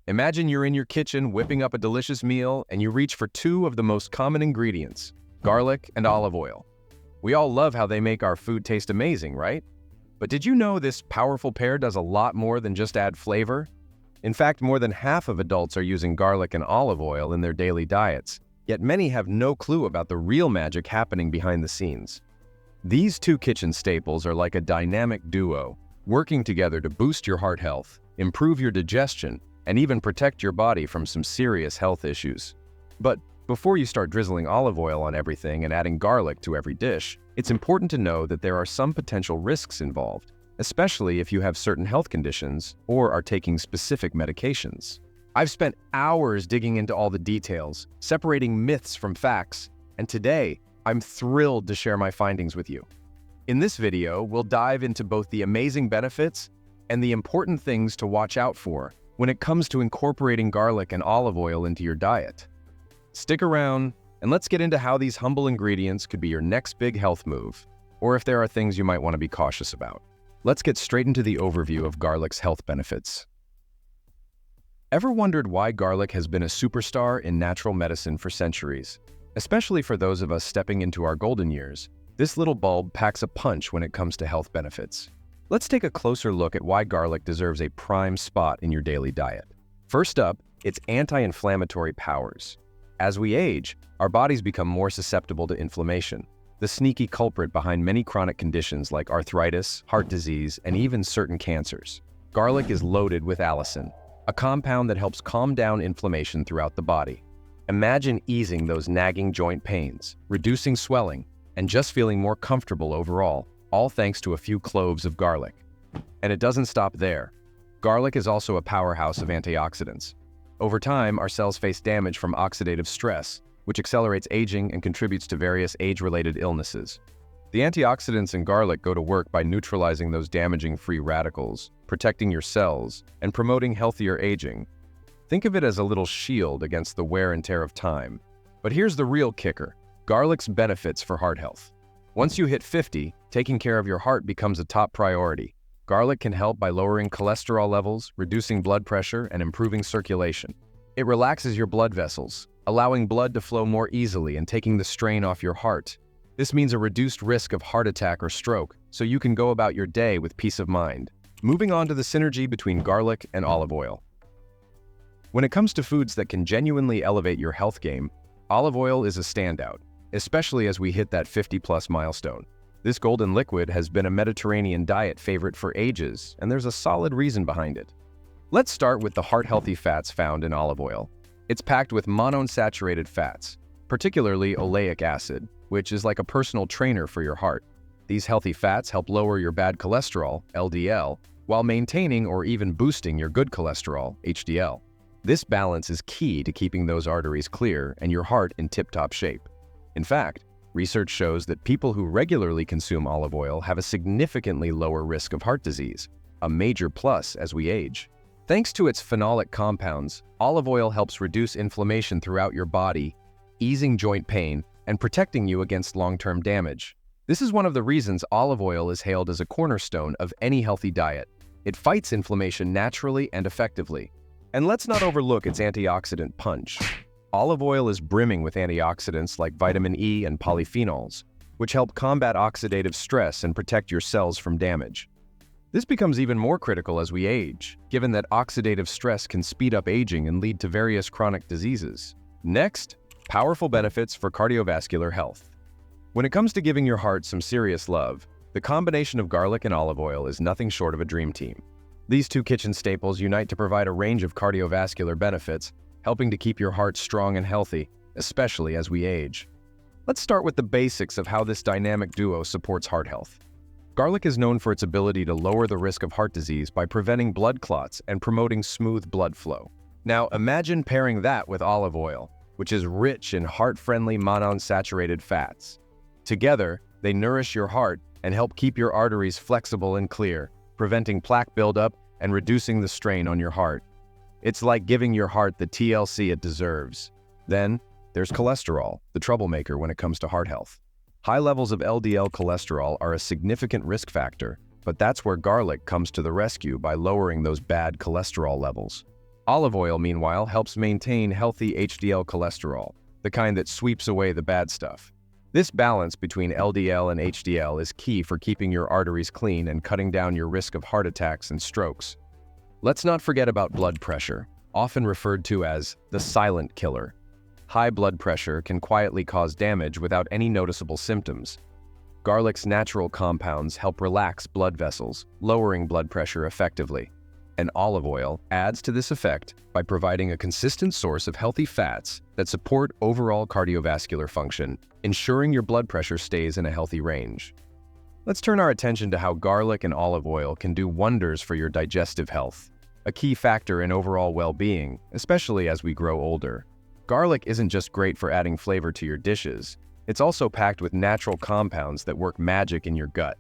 Imagine you're in your kitchen whipping up a delicious meal and you reach for two of the most common ingredients, garlic and olive oil. We all love how they make our food taste amazing, right? But did you know this powerful pair does a lot more than just add flavor? In fact, more than half of adults are using garlic and olive oil in their daily diets, yet many have no clue about the real magic happening behind the scenes. These two kitchen staples are like a dynamic duo, working together to boost your heart health, improve your digestion, and even protect your body from some serious health issues. But before you start drizzling olive oil on everything and adding garlic to every dish, it's important to know that there are some potential risks involved, especially if you have certain health conditions or are taking specific medications. I've spent hours digging into all the details, separating myths from facts, and today, I'm thrilled to share my findings with you. In this video, we'll dive into both the amazing benefits and the important things to watch out for when it comes to incorporating garlic and olive oil into your diet. Stick around, and let's get into how these humble ingredients could be your next big health move, or if there are things you might want to be cautious about. Let's get straight into the overview of garlic's health benefits. Ever wondered why garlic has been a superstar in natural medicine for centuries? Especially for those of us stepping into our golden years, this little bulb packs a punch when it comes to health benefits. Let's take a closer look at why garlic deserves a prime spot in your daily diet. First up, its anti-inflammatory powers. As we age, our bodies become more susceptible to inflammation, the sneaky culprit behind many chronic conditions like arthritis, heart disease, and even certain cancers. Garlic is loaded with allicin, a compound that helps calm down inflammation throughout the body. Imagine easing those nagging joint pains, reducing swelling, and just feeling more comfortable overall, all thanks to a few cloves of garlic. And it doesn't stop there. Garlic is also a powerhouse of antioxidants. Over time, our cells face damage from oxidative stress, which accelerates aging and contributes to various age-related illnesses. The antioxidants in garlic go to work by neutralizing those damaging free radicals, protecting your cells, and promoting healthier aging. Think of it as a little shield against the wear and tear of time. But here's the real kicker: garlic's benefits for heart health. Once you hit 50, taking care of your heart becomes a top priority. Garlic can help by lowering cholesterol levels, reducing blood pressure, and improving circulation. It relaxes your blood vessels, allowing blood to flow more easily and taking the strain off your heart. This means a reduced risk of heart attack or stroke, so you can go about your day with peace of mind. Moving on to the synergy between garlic and olive oil. When it comes to foods that can genuinely elevate your health game, olive oil is a standout, especially as we hit that 50-plus milestone. This golden liquid has been a Mediterranean diet favorite for ages, and there's a solid reason behind it. Let's start with the heart-healthy fats found in olive oil. It's packed with monounsaturated fats, particularly oleic acid, which is like a personal trainer for your heart. These healthy fats help lower your bad cholesterol, LDL, while maintaining or even boosting your good cholesterol, HDL. This balance is key to keeping those arteries clear and your heart in tip-top shape. In fact, research shows that people who regularly consume olive oil have a significantly lower risk of heart disease, a major plus as we age. Thanks to its phenolic compounds, olive oil helps reduce inflammation throughout your body, easing joint pain, and protecting you against long-term damage. This is one of the reasons olive oil is hailed as a cornerstone of any healthy diet. It fights inflammation naturally and effectively. And let's not overlook its antioxidant punch. Olive oil is brimming with antioxidants like vitamin E and polyphenols, which help combat oxidative stress and protect your cells from damage. This becomes even more critical as we age, given that oxidative stress can speed up aging and lead to various chronic diseases. Next, powerful benefits for cardiovascular health. When it comes to giving your heart some serious love, the combination of garlic and olive oil is nothing short of a dream team. These two kitchen staples unite to provide a range of cardiovascular benefits, helping to keep your heart strong and healthy, especially as we age. Let's start with the basics of how this dynamic duo supports heart health. Garlic is known for its ability to lower the risk of heart disease by preventing blood clots and promoting smooth blood flow. Now imagine pairing that with olive oil, which is rich in heart-friendly monounsaturated fats. Together, they nourish your heart and help keep your arteries flexible and clear, preventing plaque buildup and reducing the strain on your heart. It's like giving your heart the TLC it deserves. Then, there's cholesterol, the troublemaker when it comes to heart health. High levels of LDL cholesterol are a significant risk factor, but that's where garlic comes to the rescue by lowering those bad cholesterol levels. Olive oil, meanwhile, helps maintain healthy HDL cholesterol, the kind that sweeps away the bad stuff. This balance between LDL and HDL is key for keeping your arteries clean and cutting down your risk of heart attacks and strokes. Let's not forget about blood pressure, often referred to as the silent killer. High blood pressure can quietly cause damage without any noticeable symptoms. Garlic's natural compounds help relax blood vessels, lowering blood pressure effectively. And olive oil adds to this effect by providing a consistent source of healthy fats that support overall cardiovascular function, ensuring your blood pressure stays in a healthy range. Let's turn our attention to how garlic and olive oil can do wonders for your digestive health, a key factor in overall well-being, especially as we grow older. Garlic isn't just great for adding flavor to your dishes, it's also packed with natural compounds that work magic in your gut.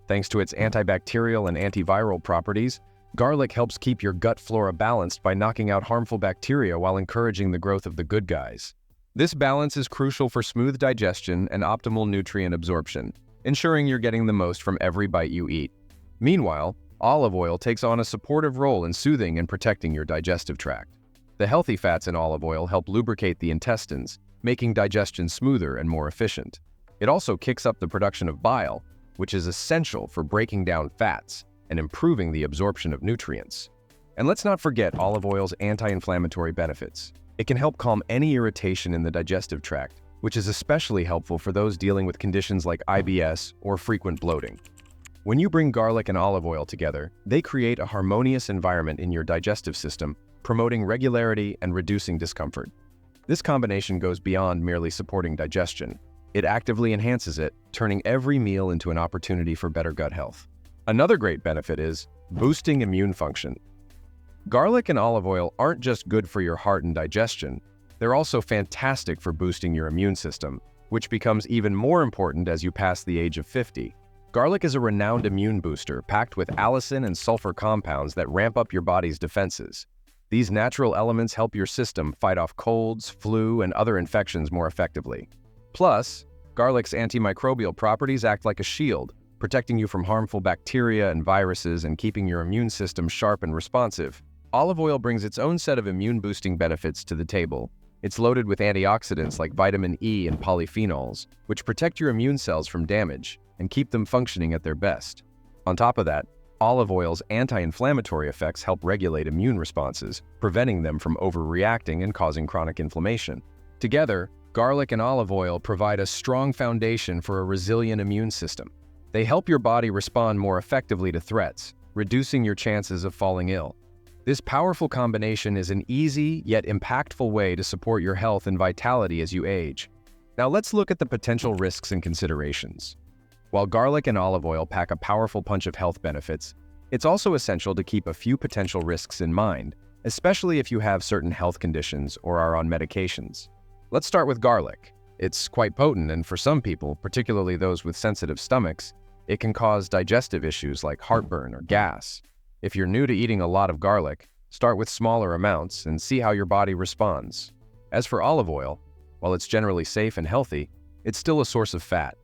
Thanks to its antibacterial and antiviral properties, garlic helps keep your gut flora balanced by knocking out harmful bacteria while encouraging the growth of the good guys. This balance is crucial for smooth digestion and optimal nutrient absorption, ensuring you're getting the most from every bite you eat. Meanwhile, olive oil takes on a supportive role in soothing and protecting your digestive tract. The healthy fats in olive oil help lubricate the intestines, making digestion smoother and more efficient. It also kicks up the production of bile, which is essential for breaking down fats and improving the absorption of nutrients. And let's not forget olive oil's anti-inflammatory benefits. It can help calm any irritation in the digestive tract, which is especially helpful for those dealing with conditions like IBS or frequent bloating. When you bring garlic and olive oil together, they create a harmonious environment in your digestive system, promoting regularity and reducing discomfort. This combination goes beyond merely supporting digestion. It actively enhances it, turning every meal into an opportunity for better gut health. Another great benefit is boosting immune function. Garlic and olive oil aren't just good for your heart and digestion, they're also fantastic for boosting your immune system, which becomes even more important as you pass the age of 50. Garlic is a renowned immune booster packed with allicin and sulfur compounds that ramp up your body's defenses. These natural elements help your system fight off colds, flu, and other infections more effectively. Plus, garlic's antimicrobial properties act like a shield, protecting you from harmful bacteria and viruses and keeping your immune system sharp and responsive. Olive oil brings its own set of immune-boosting benefits to the table. It's loaded with antioxidants like vitamin E and polyphenols, which protect your immune cells from damage and keep them functioning at their best. On top of that, olive oil's anti-inflammatory effects help regulate immune responses, preventing them from overreacting and causing chronic inflammation. Together, garlic and olive oil provide a strong foundation for a resilient immune system. They help your body respond more effectively to threats, reducing your chances of falling ill. This powerful combination is an easy yet impactful way to support your health and vitality as you age. Now let's look at the potential risks and considerations. While garlic and olive oil pack a powerful punch of health benefits, it's also essential to keep a few potential risks in mind, especially if you have certain health conditions or are on medications. Let's start with garlic. It's quite potent, and for some people, particularly those with sensitive stomachs, it can cause digestive issues like heartburn or gas. If you're new to eating a lot of garlic, start with smaller amounts and see how your body responds. As for olive oil, while it's generally safe and healthy, it's still a source of fat.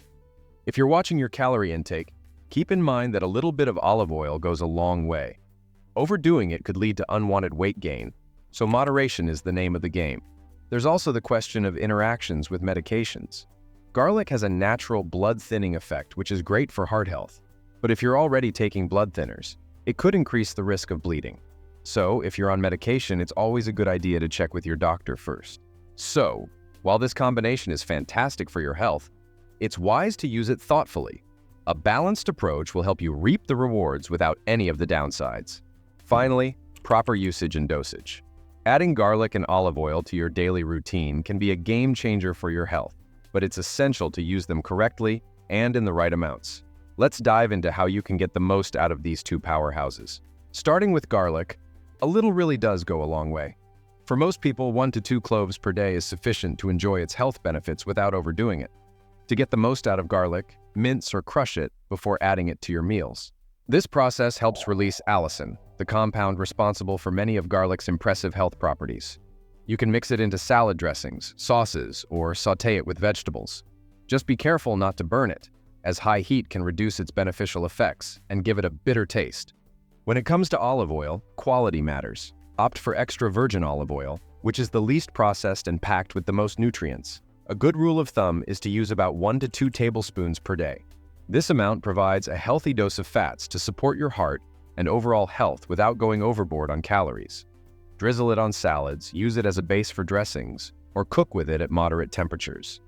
If you're watching your calorie intake, keep in mind that a little bit of olive oil goes a long way. Overdoing it could lead to unwanted weight gain, so moderation is the name of the game. There's also the question of interactions with medications. Garlic has a natural blood-thinning effect, which is great for heart health. But if you're already taking blood thinners, it could increase the risk of bleeding. So, if you're on medication, it's always a good idea to check with your doctor first. So, while this combination is fantastic for your health, it's wise to use it thoughtfully. A balanced approach will help you reap the rewards without any of the downsides. Finally, proper usage and dosage. Adding garlic and olive oil to your daily routine can be a game changer for your health, but it's essential to use them correctly and in the right amounts. Let's dive into how you can get the most out of these two powerhouses. Starting with garlic, a little really does go a long way. For most people, 1 to 2 cloves per day is sufficient to enjoy its health benefits without overdoing it. To get the most out of garlic, mince or crush it before adding it to your meals. This process helps release allicin, the compound responsible for many of garlic's impressive health properties. You can mix it into salad dressings, sauces, or sauté it with vegetables. Just be careful not to burn it, as high heat can reduce its beneficial effects and give it a bitter taste. When it comes to olive oil, quality matters. Opt for extra virgin olive oil, which is the least processed and packed with the most nutrients. A good rule of thumb is to use about 1 to 2 tablespoons per day. This amount provides a healthy dose of fats to support your heart and overall health without going overboard on calories. Drizzle it on salads, use it as a base for dressings, or cook with it at moderate temperatures.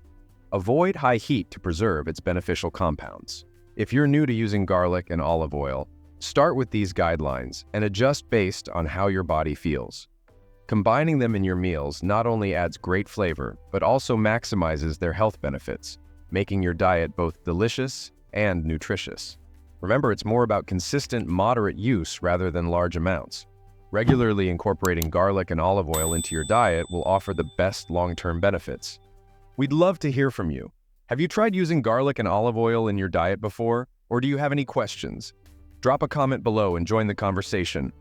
Avoid high heat to preserve its beneficial compounds. If you're new to using garlic and olive oil, start with these guidelines and adjust based on how your body feels. Combining them in your meals not only adds great flavor, but also maximizes their health benefits, making your diet both delicious and nutritious. Remember, it's more about consistent, moderate use rather than large amounts. Regularly incorporating garlic and olive oil into your diet will offer the best long-term benefits. We'd love to hear from you. Have you tried using garlic and olive oil in your diet before, or do you have any questions? Drop a comment below and join the conversation.